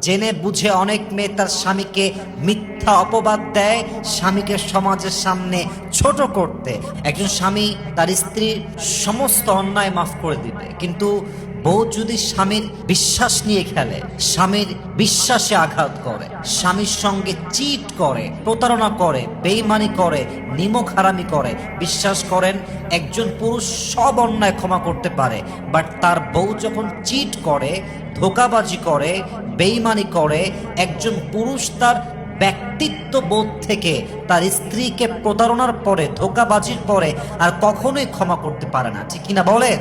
জেনে বুঝে অনেক মেয়ে তার স্বামীকে মিথ্যা অপবাদ দেয়, স্বামীকে সমাজের সামনে ছোট করতে। একজন স্বামী তার স্ত্রীর সমস্ত অন্যায় মাফ করে দিবে, কিন্তু বউ যদি স্বামীর বিশ্বাস নিয়ে খেলে, স্বামীর বিশ্বাসে আঘাত করে, স্বামীর সঙ্গে চিট করে, প্রতারণা করে, বেইমানি করে, নিমক হারামি করে, বিশ্বাস করেন একজন পুরুষ সব অন্যায় ক্ষমা করতে পারে, বাট তার বউ যখন চিট করে, ধোঁকাবাজি করে, বেইমানি করে, একজন পুরুষ তার ব্যক্তিত্ব বোধ থেকে তার স্ত্রীকে প্রতারণার পরে, ধোঁকাবাজির পরে আর কখনোই ক্ষমা করতে পারে না। ঠিক কিনা বলেন?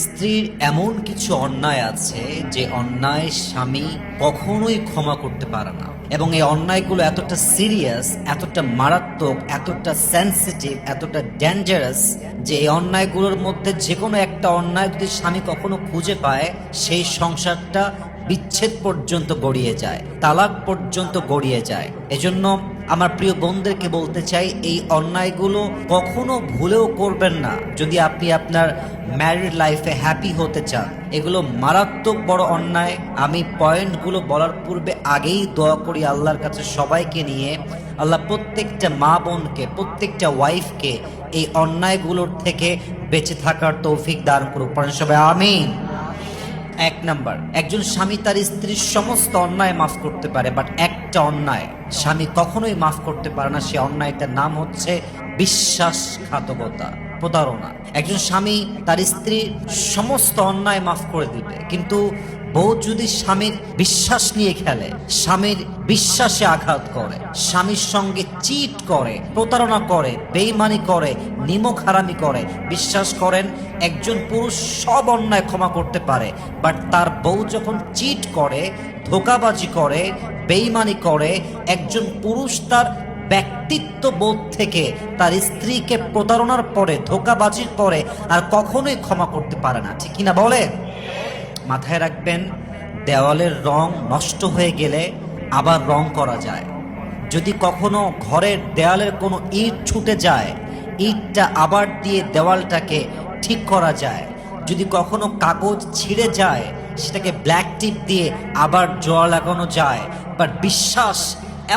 স্ত্রীর এমন কিছু অন্যায় আছে যে অন্যায় স্বামী কখনোই ক্ষমা করতে পারে না, এবং এই অন্যায়গুলো এতটা সিরিয়াস, এতটা মারাত্মক, এতটা সেন্সিটিভ, এতটা ডেঞ্জারাস যে এই অন্যায়গুলোর মধ্যে যে কোনো একটা অন্যায় যদি স্বামী কখনো খুঁজে পায়, সেই সংসারটা বিচ্ছেদ পর্যন্ত গড়িয়ে যায়, তালাক পর্যন্ত গড়িয়ে যায়। এজন্য আমার প্রিয় বোনদেরকে বলতে চাই, এই অন্যায়গুলো কখনো ভুলেও করবেন না যদি আপনি আপনার ম্যারিড লাইফে হ্যাপি হতে চান। এগুলো মারাত্মক বড় অন্যায়। আমি পয়েন্টগুলো বলার পূর্বে আগেই দোয়া করি আল্লাহর কাছে সবাইকে নিয়ে, আল্লাহ প্রত্যেকটা মা বোনকে, প্রত্যেকটা ওয়াইফকে এই অন্যায়গুলোর থেকে বেঁচে থাকার তৌফিক দান করুক। পড়েন সবাই আমিন। এক নাম্বার, একজন স্বামী তার স্ত্রীর সমস্ত অন্যায় মাফ করতে পারে, বাট একটা অন্যায় স্বামী কখনোই মাফ করতে পারে না। সে অন্যায়টার নাম হচ্ছে বিশ্বাসঘাতকতা, প্রতারণা। একজন স্বামী তার স্ত্রীর সমস্ত অন্যায় মাফ করে দিবে, কিন্তু বউ যদি স্বামীর বিশ্বাস নিয়ে খেলে, স্বামীর বিশ্বাসে আঘাত করে, স্বামীর সঙ্গে চিট করে, প্রতারণা করে, বেইমানি করে, নিমক হারামি করে, বিশ্বাস করেন একজন পুরুষ সব অন্যায় ক্ষমা করতে পারে, বাট তার বউ যখন চিট করে, ধোঁকাবাজি করে, বেইমানি করে, একজন পুরুষ তার ব্যক্তিত্ব বোধ থেকে তার স্ত্রীকে প্রতারণার পরে, ধোঁকাবাজির পরে আর কখনোই ক্ষমা করতে পারে না। ঠিক কিনা বলে? মাথায় রাখবেন, দেওয়ালের রং নষ্ট হয়ে গেলে আবার রং করা যায়। যদি কখনো ঘরের দেওয়ালের কোনো ইট ছুটে যায়, ইটটা আবার দিয়ে দেওয়ালটাকে ঠিক করা যায়। যদি কখনো কাগজ ছিঁড়ে যায়, সেটাকে ব্ল্যাক টিপ দিয়ে আবার জোড়া লাগানো যায়। বাট বিশ্বাস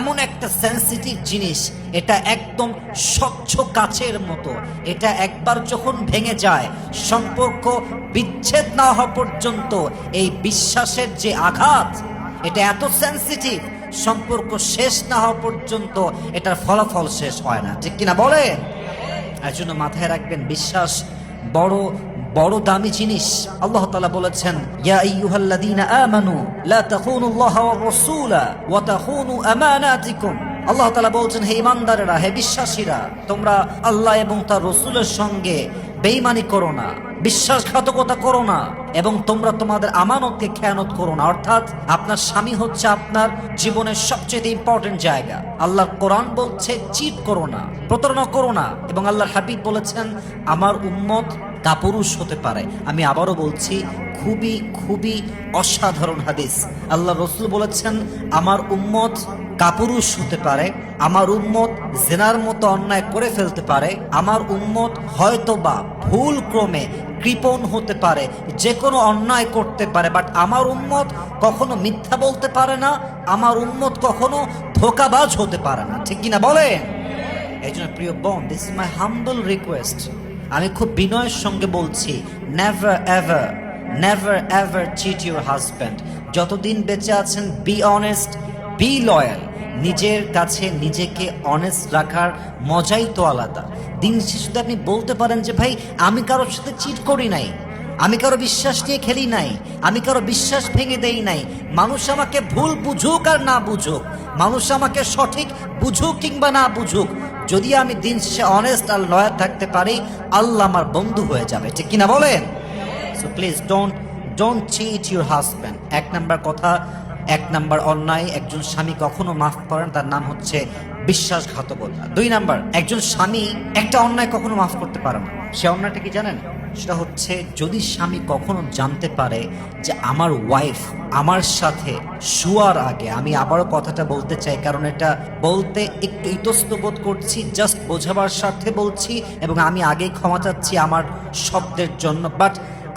এমন একটা সেন্সিটিভ জিনিস, এটা একদম স্বচ্ছ কাচের মতো। এটা একবার যখন ভেঙে যায়, সম্পর্ক বিচ্ছেদ না হওয়া পর্যন্ত এই বিশ্বাসের যে আঘাত, এটা এত সেন্সিটিভ, সম্পর্ক শেষ না হওয়া পর্যন্ত এটার ফলাফল শেষ হয় না। ঠিক কিনা বলেন? এর জন্য মাথায় রাখবেন, বিশ্বাস বড় বড় দামি জিনিস। আল্লাহ তাআলা বলেছেন, ইয়া আইয়ুহাল্লাযীনা আমানু লা তাখুনুল্লাহা ওয়ার রাসূলা ওয়া তাখুনু আমানাতিকুম। আল্লাহ তাআলা বলছেন, হে ঈমানদারেরা, হে বিশ্বাসীরা, তোমরা আল্লাহ এবং তার রাসূলের সঙ্গে বেঈমানি করো না, বিশ্বাসঘাতকতা করো না, এবং তোমরা তোমাদের আমানতকে খেয়ানত করো না। অর্থাৎ আপনার স্বামী হচ্ছে আপনার জীবনের সবচেয়ে ইম্পর্টেন্ট জায়গা। আল্লাহর কোরআন বলছে চিট করো না, প্রতারণা করো না, এবং আল্লাহর হাবিব বলেছেন আমার উম্মত কাপুরুষ হতে পারে। আমি আবারও বলছি, খুবই খুবই অসাধারণ হাদিস। আল্লাহ রসুল বলেছেন আমার উম্মত কাপুরুষ হতে পারে, আমার উম্মত জেনার মতো অন্যায় করে ফেলতে পারে, আমার উম্মত হয়তোবা ভুল ক্রমে কৃপণ হতে পারে, যে কোনো অন্যায় করতে পারে, বাট আমার উম্মত কখনো মিথ্যা বলতে পারে না, আমার উম্মত কখনো ধোঁকাবাজ হতে পারে না। ঠিক কিনা বলে? এই জন্য প্রিয় বোন, this is my humble request, আমি খুব বিনয়ের সঙ্গে বলছি, never ever, never ever cheat your husband. যতদিন বেঁচে আছেন, বি অনেস্ট, বি লয়াল। নিজের কাছে নিজেকে অনেস্ট রাখার মজাই তো আলাদা। দিন শেষে আপনি বলতে পারেন যে ভাই আমি কারোর সাথে চিট করি নাই, আমি কারো বিশ্বাস নিয়ে খেলি নাই, আমি কারো বিশ্বাস ভেঙে দেই নাই। মানুষ আমাকে ভুল বুঝুক আর না বুঝুক, মানুষ আমাকে সঠিক বুঝুক কিংবা না বুঝুক, যদি আমি দিন শেষে অনেস্ট আর লয়াল থাকতে পারি, আল্লাহ আমার বন্ধু হয়ে যাবে। ঠিক কিনা বলেন? So please don't cheat your husband. এক নাম্বার কথা, এক নাম্বার অন্যায় একজন স্বামী কখনো মাফ করেন, তার নাম হচ্ছে বিশ্বাসঘাতকতা। দুই নাম্বার, একজন স্বামী একটা অন্যায় কখনো মাফ করতে পারে না। সে অন্যায়টা কি জানেন? সেটা হচ্ছে যদি স্বামী কখনো জানতে পারে যে আমার ওয়াইফ আমার সাথে শোয়ার আগে, আমি আবারও কথাটা বলতে চাই কারণ এটা বলতে একটু ইতস্তত বোধ করছি, জাস্ট বোঝাবার স্বার্থে বলছি, এবং আমি আগেই ক্ষমা চাচ্ছি আমার শব্দের জন্য, but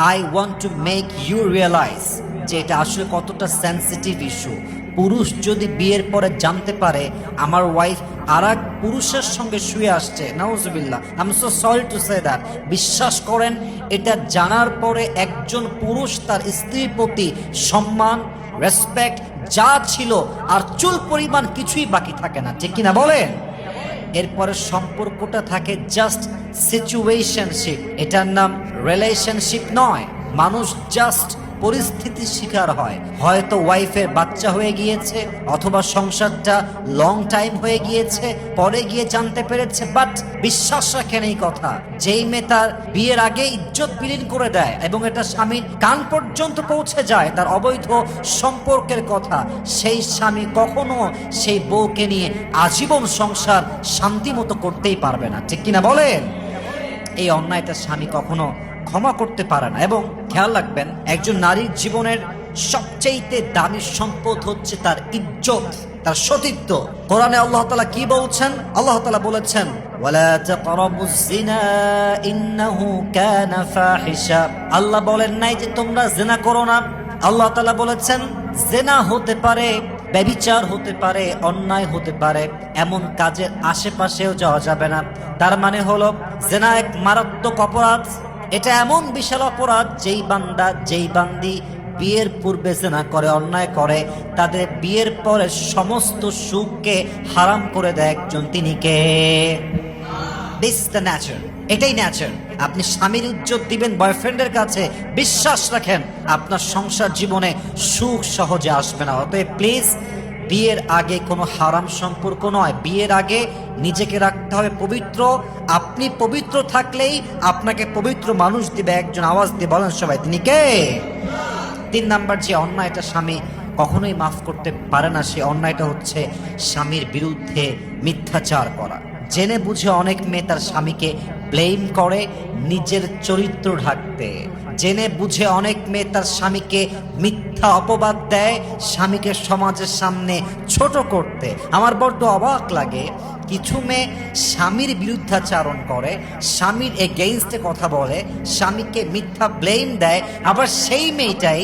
I want to make you realize যে এটা আসলে কতটা সেন্সিটিভ ইস্যু। পুরুষ যদি বিয়ের পরে জানতে পারে আমার ওয়াইফ আর এক পুরুষের সঙ্গে শুয়ে আসছে, নাউজুবিল্লাহ, I am so sorry to say that, বিশ্বাস করেন এটা জানার পরে একজন পুরুষ তার স্ত্রীর প্রতি সম্মান, রেসপেক্ট যা ছিল আর চুল পরিমাণ কিছুই বাকি থাকে না, ঠিক কিনা বলেন? এরপরে সম্পর্কটা থাকে জাস্ট সিচুয়েশনশিপ, এটার নাম রিলেশনশিপ নয়। মানুষ জাস্ট পরিস্থিতির শিকার হয়, হয়তো ওয়াইফের বাচ্চা হয়ে গিয়েছে অথবা সংসারটা লং টাইম হয়ে গিয়েছে, পরে গিয়ে জানতে পেরেছে। বাট বিশ্বাস রাখেন এই কথা, যেই মেয়ে তার বিয়ের আগে ইজ্জত বিলীন করে দেয় এবং এটা স্বামীর কান পর্যন্ত পৌঁছে যায় তার অবৈধ সম্পর্কের কথা, সেই স্বামী কখনো সেই বউকে নিয়ে আজীবন সংসার শান্তি মতো করতেই পারবে না, ঠিক কিনা বলেন? এই অন্যায়টা স্বামী কখনো ক্ষমা করতে পারে না। এবং খেয়াল রাখবেন, একজন নারীর জীবনের সবচেয়ে দামি সম্পদ হচ্ছে তার ইজ্জত, তার সতীত্ব। কোরআনে আল্লাহ তাআলা কি বলছেন? আল্লাহ তাআলা বলেছেন, ওয়ালা তাকরাবুজ জিনা ইন্নাহু কানা ফাহিশা। আল্লাহ বলেন নাই যে তোমরা জিনা করো না। আল্লাহ তাআলা বলেছেন জিনা হতে পারে, ব্যভিচার হতে পারে, অন্যায় হতে পারে, এমন কাজের আশেপাশেও যাওয়া যাবে না। তার মানে হলো জিনা এক মারাত্মক অপরাধ। এটা এমন বিশাল অপরাধ, যেই বান্দা যেই বান্দি বিয়ের পূর্বে জিনা করে, অন্যায় করে, তাদের বিয়ের পরে সমস্ত সুখকে হারাম করে দেয় একজন, তিনি কে? দিস দ্য ন্যাচার, এটাই ন্যাচার। আপনি স্বামীর ইজ্জত দিবেন বয়ফ্রেন্ডের কাছে, বিশ্বাস রাখেন আপনার সংসার জীবনে সুখ সহজে আসবে না। অতএব প্লিজ, বিয়ের আগে কোনো হারাম সম্পর্ক নয়, বিয়ের আগে নিজেকে রাখতে হবে পবিত্র। আপনি পবিত্র থাকলেই আপনাকে পবিত্র মানুষ দিবে একজন। আওয়াজ দিয়ে বলেন সবাই, তিনি কে? 3 নাম্বার যে অন্যায়টা স্বামী কখনোই মাফ করতে পারে না, সে অন্যায়টা হচ্ছে স্বামীর বিরুদ্ধে মিথ্যাচার করা। জেনে বুঝে অনেক মেয়ে তার স্বামীকে ব্লেম করে নিজের চরিত্র ঢাকতে। জেনে বুঝে অনেক মেয়ে তার স্বামীকে মিথ্যা অপবাদ দেয় স্বামীকে সমাজের সামনে ছোট করতে। আমার বড্ড অবাক লাগে, কিছু মেয়ে স্বামীর বিরুদ্ধাচারণ করে, স্বামীর এগেইনস্টে কথা বলে, স্বামীকে মিথ্যা ব্লেম দেয়, আবার সেই মেয়েটাই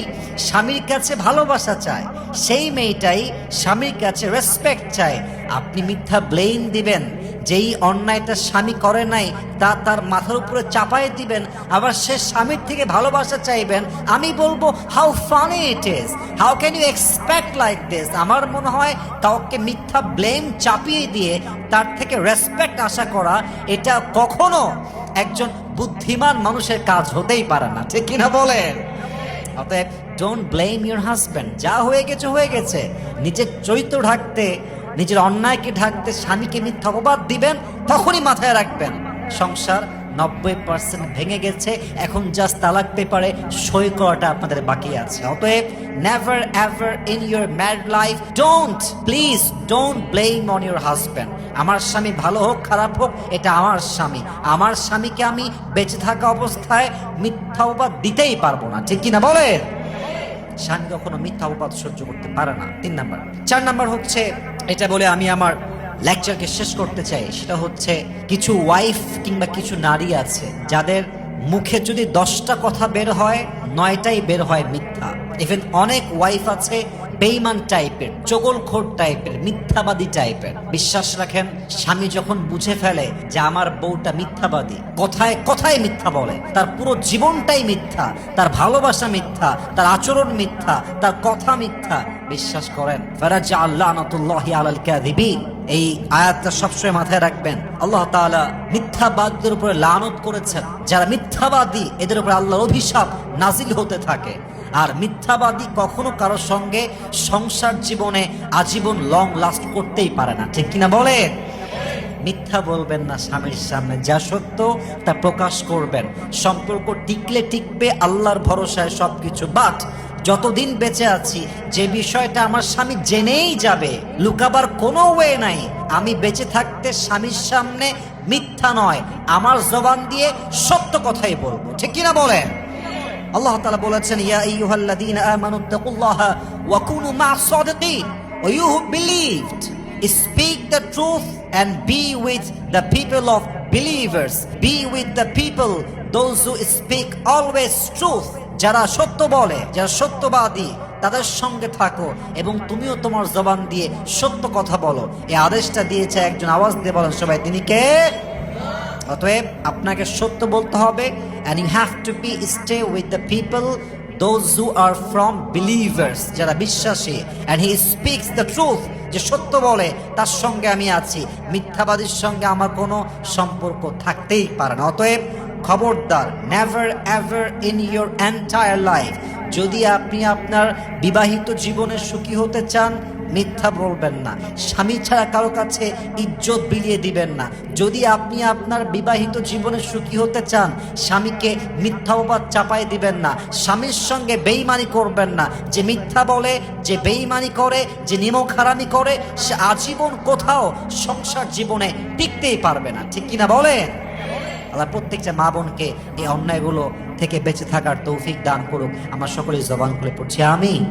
স্বামীর কাছে ভালোবাসা চায়, সেই মেয়েটাই স্বামীর কাছে রেসপেক্ট চায়। আপনি মিথ্যা ব্লেম দিবেন, যেই অন্যায়টা স্বামী করে নাই তা তার মাথার উপরে চাপাই দিবেন, আবার সে স্বামীর থেকে ভালোবাসা চাইবেন। আমি বলবো, how funny it is, how can you expect like this? আমার মনে হয় কাউকে মিথ্যা ব্লেম চাপিয়ে দিয়ে তার থেকে রেসপেক্ট আশা করা, এটা কখনো একজন বুদ্ধিমান মানুষের কাজ হতেই পারে না, ঠিক কিনা বলেন? অতএব ডোন্ট ব্লেম ইউর হাজব্যান্ড, যা হয়ে গেছে হয়ে গেছে। নিজের চরিত্র ঢাকতে, নিজের অন্যায়কে ঢাকতে স্বামীকে মিথ্যা অপবাদ দিবেন, তখনই মাথায় রাখবেন সংসার 90% ভেঙে গেছে, এখন জাস্ট তালাক পেপারে সই করাটা আপনাদের বাকি আছে। অতএব never ever in your married life please don't blame on your husband. আমার স্বামী ভালো হোক খারাপ হোক, এটা আমার স্বামী, আমার স্বামীকে আমি বেঁচে থাকা অবস্থায় মিথ্যা অপবাদ দিতেই পারবো না, ঠিক কিনা বলেন? স্বামী কখনো মিথ্যা অপবাদ সহ্য করতে পারে না। 3 নাম্বার। 4 নাম্বার হচ্ছে, এটা বলে আমি আমার লেকচারকে শেষ করতে চাই, সেটা হচ্ছে কিছু ওয়াইফ কিংবা কিছু নারী আছে যাদের মুখে যদি 10টা কথা বের হয় 9টাই বের হয় মিথ্যা। ইভেন অনেক ওয়াইফ আছে বেঈমান টাইপের, চগলখোর টাইপের, মিথ্যাবাদী টাইপের। বিশ্বাস রাখেন, স্বামী যখন বুঝে ফেলে যে আমার বউটা মিথ্যাবাদী, কথায় কথায় মিথ্যা বলে, তার পুরো জীবনটাই মিথ্যা, তার ভালোবাসা মিথ্যা, তার আচরণ মিথ্যা, তার কথা মিথ্যা, বিশ্বাস করেন ফারাজা লানাতুল্লাহি আলাল কাযিবিন, এই আয়াতটা সবসময় মাথায় রাখবেন। আল্লাহ তাআলা মিথ্যাবাদীদের উপরে লানত করেছেন, যারা মিথ্যাবাদী এদের উপরে আল্লাহর অভিশাপ নাজিল হতে থাকে। আর মিথ্যাবাদী কখনো কারোর সঙ্গে সংসার জীবনে আজীবন লং লাস্ট করতেই পারে না, ঠিক কিনা বলে? মিথ্যা বলবেন না স্বামীর সামনে, যা সত্য তা প্রকাশ করবেন। সম্পর্ক টিকলে টিকবে আল্লাহর ভরসায় সবকিছু। বাট যতদিন বেঁচে আছি, যে বিষয়টা আমার স্বামী জেনেই যাবে, লুকাবার কোনো ওয়ে নাই। আমি বেঁচে থাকতে স্বামীর সামনে মিথ্যা নয়, আমার জবান দিয়ে সত্য কথাই বলবো, ঠিক কিনা বলেন? আল্লাহ তাআলা বলেছেন, ইয়া আইয়ুহাল্লাযীনা আমানুত্তাকুল্লাহা ওয়া কুনু মা'আস সাদিকিন, O you who believed, speak the truth and be with the people of believers, be with the people those who speak always truth. যারা সত্য বলে, যারা সত্যবাদী, তাদের সঙ্গে থাকো এবং তুমিও তোমার জবান দিয়ে সত্য কথা বলো। এই আদেশটা দিয়েছে একজন, আওয়াজ দিয়ে বলেন সবাই, তিনি কে? অতএব আপনাকে সত্য বলতে হবে, and you have to be stay with the people those who are from believers, যারা বিশ্বাসী, and he speaks the truth, যে সত্য বলে তার সঙ্গে আমি আছি, মিথ্যাবাদীর সঙ্গে আমার কোনো সম্পর্ক থাকতেই পারে না। অতএব খবরদার, never ever in your entire life, যদি আপনি আপনার বিবাহিত জীবনে সুখী হতে চান, মিথ্যা বলবেন না। স্বামী ছাড়া কারো কাছে ইজ্জত বিলিয়ে দিবেন না। যদি আপনি আপনার বিবাহিত জীবনে সুখী হতে চান, স্বামীকে মিথ্যা অপবাদ চাপাই দিবেন না। স্বামীর সঙ্গে বেঈমানি করবেন না। যে মিথ্যা বলে, যে বেঈমানি করে, যে নিমক হারামি করে, সে আজীবন কোথাও সংসার জীবনে টিকতেই পারবে না। ঠিক কিনা বলেন? আল্লাহ প্রত্যেকটা মা বোনকে এই অন্যায়গুলো থেকে বেঁচে থাকার তৌফিক দান করুক। আমরা সকলে জবান খুলে পড়ছি আমিন।